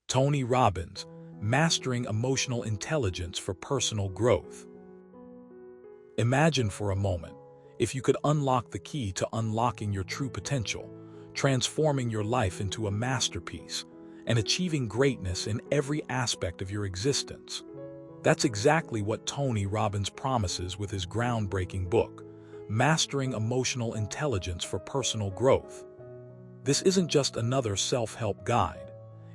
Tony Robbins, Mastering Emotional Intelligence for Personal Growth. Imagine for a moment if you could unlock the key to unlocking your true potential, transforming your life into a masterpiece, and achieving greatness in every aspect of your existence. That's exactly what Tony Robbins promises with his groundbreaking book, Mastering Emotional Intelligence for Personal Growth. This isn't just another self-help guide.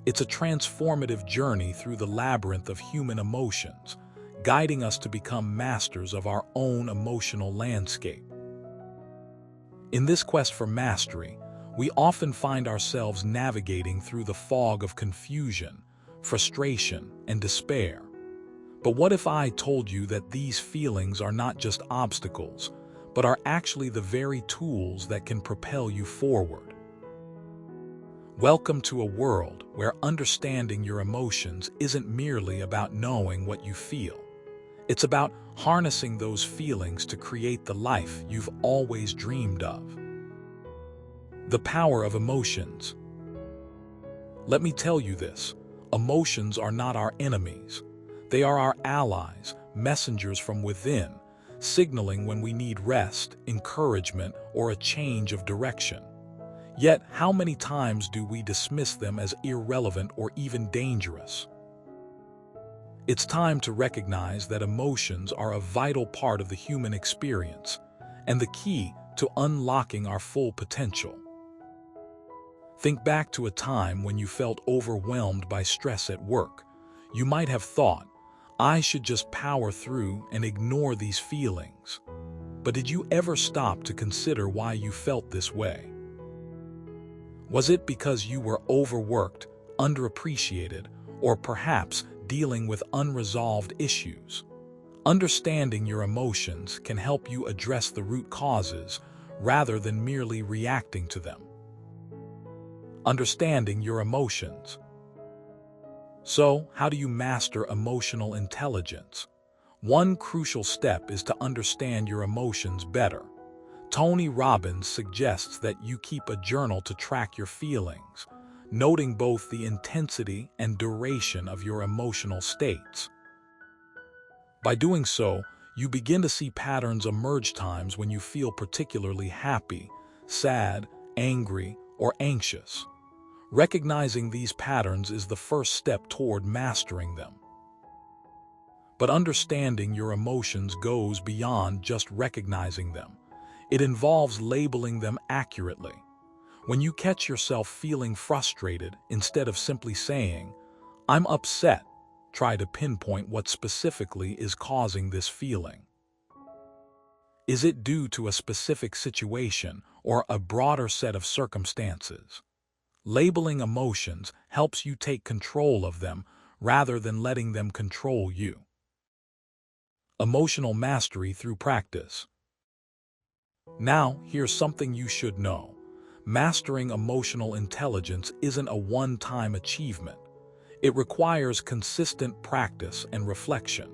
It's a transformative journey through the labyrinth of human emotions, guiding us to become masters of our own emotional landscape. In this quest for mastery, we often find ourselves navigating through the fog of confusion, frustration, and despair. But what if I told you that these feelings are not just obstacles, but are actually the very tools that can propel you forward? Welcome to a world where understanding your emotions isn't merely about knowing what you feel. It's about harnessing those feelings to create the life you've always dreamed of. The power of emotions. Let me tell you this, emotions are not our enemies. They are our allies, messengers from within, signaling when we need rest, encouragement, or a change of direction. Yet, how many times do we dismiss them as irrelevant or even dangerous? It's time to recognize that emotions are a vital part of the human experience and the key to unlocking our full potential. Think back to a time when you felt overwhelmed by stress at work. You might have thought, I should just power through and ignore these feelings. But did you ever stop to consider why you felt this way? Was it because you were overworked, underappreciated, or perhaps dealing with unresolved issues? Understanding your emotions can help you address the root causes rather than merely reacting to them. Understanding your emotions. So, how do you master emotional intelligence? One crucial step is to understand your emotions better. Tony Robbins suggests that you keep a journal to track your feelings, noting both the intensity and duration of your emotional states. By doing so, you begin to see patterns emerge times when you feel particularly happy, sad, angry, or anxious. Recognizing these patterns is the first step toward mastering them. But understanding your emotions goes beyond just recognizing them. It involves labeling them accurately. When you catch yourself feeling frustrated, instead of simply saying, I'm upset, try to pinpoint what specifically is causing this feeling. Is it due to a specific situation or a broader set of circumstances? Labeling emotions helps you take control of them rather than letting them control you. Emotional mastery through practice. Now, here's something you should know. Mastering emotional intelligence isn't a one-time achievement. It requires consistent practice and reflection.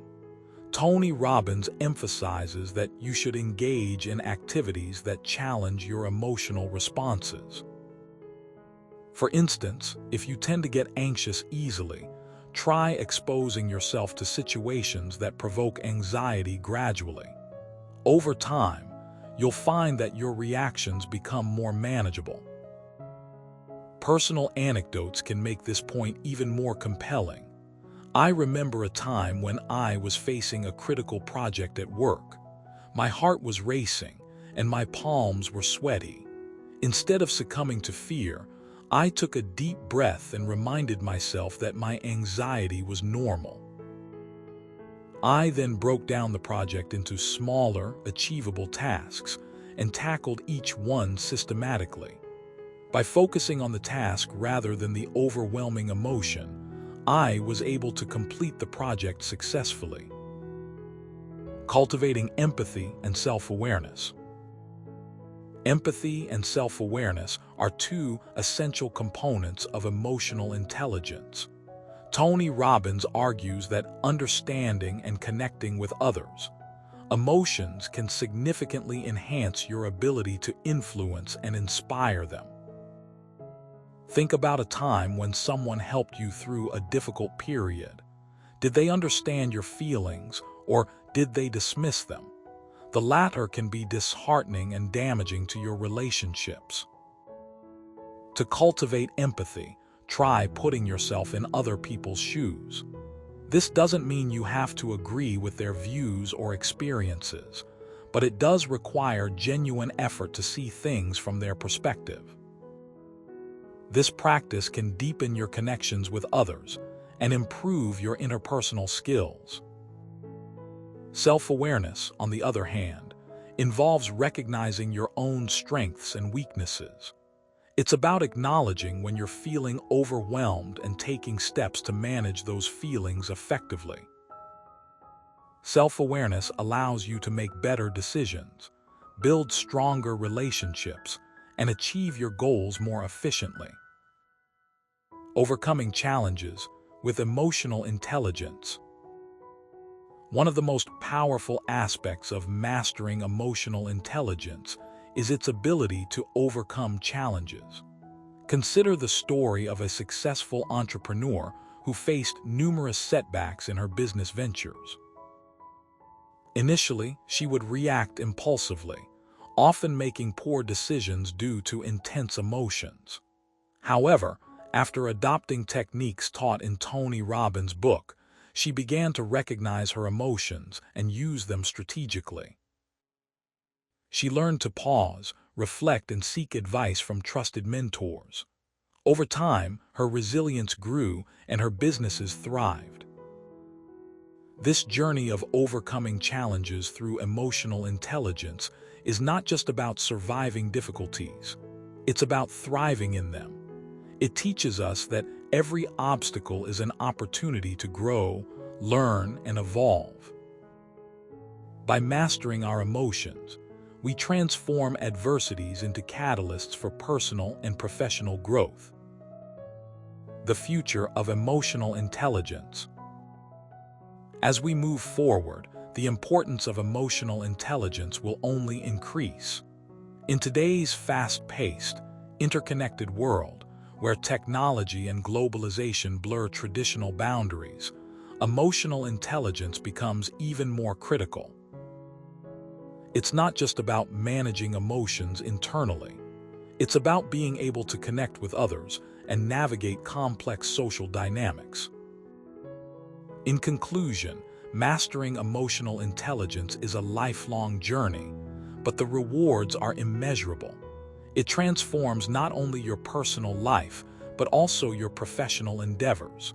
Tony Robbins emphasizes that you should engage in activities that challenge your emotional responses. For instance, if you tend to get anxious easily, try exposing yourself to situations that provoke anxiety gradually. Over time, you'll find that your reactions become more manageable. Personal anecdotes can make this point even more compelling. I remember a time when I was facing a critical project at work. My heart was racing, and my palms were sweaty. Instead of succumbing to fear, I took a deep breath and reminded myself that my anxiety was normal. I then broke down the project into smaller, achievable tasks and tackled each one systematically. By focusing on the task rather than the overwhelming emotion, I was able to complete the project successfully. Cultivating empathy and self-awareness. Empathy and self-awareness are two essential components of emotional intelligence. Tony Robbins argues that understanding and connecting with others' emotions can significantly enhance your ability to influence and inspire them. Think about a time when someone helped you through a difficult period. Did they understand your feelings, or did they dismiss them? The latter can be disheartening and damaging to your relationships. To cultivate empathy, try putting yourself in other people's shoes. This doesn't mean you have to agree with their views or experiences, but it does require genuine effort to see things from their perspective. This practice can deepen your connections with others and improve your interpersonal skills. Self-awareness, on the other hand, involves recognizing your own strengths and weaknesses. It's about acknowledging when you're feeling overwhelmed and taking steps to manage those feelings effectively. Self-awareness allows you to make better decisions, build stronger relationships, and achieve your goals more efficiently. Overcoming challenges with emotional intelligence. One of the most powerful aspects of mastering emotional intelligence is its ability to overcome challenges. Consider the story of a successful entrepreneur who faced numerous setbacks in her business ventures. Initially, she would react impulsively, often making poor decisions due to intense emotions. However, after adopting techniques taught in Tony Robbins' book, she began to recognize her emotions and use them strategically. She learned to pause, reflect, and seek advice from trusted mentors. Over time, her resilience grew and her businesses thrived. This journey of overcoming challenges through emotional intelligence is not just about surviving difficulties. It's about thriving in them. It teaches us that every obstacle is an opportunity to grow, learn, and evolve. By mastering our emotions, we transform adversities into catalysts for personal and professional growth. The future of emotional intelligence. As we move forward, the importance of emotional intelligence will only increase. In today's fast-paced, interconnected world, where technology and globalization blur traditional boundaries, emotional intelligence becomes even more critical. It's not just about managing emotions internally. It's about being able to connect with others and navigate complex social dynamics. In conclusion, mastering emotional intelligence is a lifelong journey, but the rewards are immeasurable. It transforms not only your personal life, but also your professional endeavors.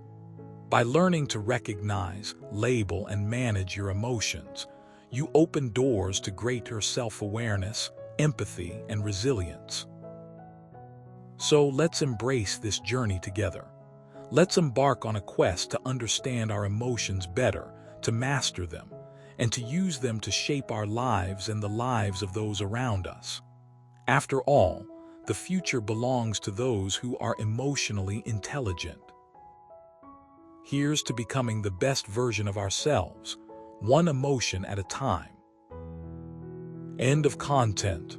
By learning to recognize, label, and manage your emotions, you open doors to greater self-awareness, empathy, and resilience. So let's embrace this journey together. Let's embark on a quest to understand our emotions better, to master them, and to use them to shape our lives and the lives of those around us. After all, the future belongs to those who are emotionally intelligent. Here's to becoming the best version of ourselves, one emotion at a time. End of content.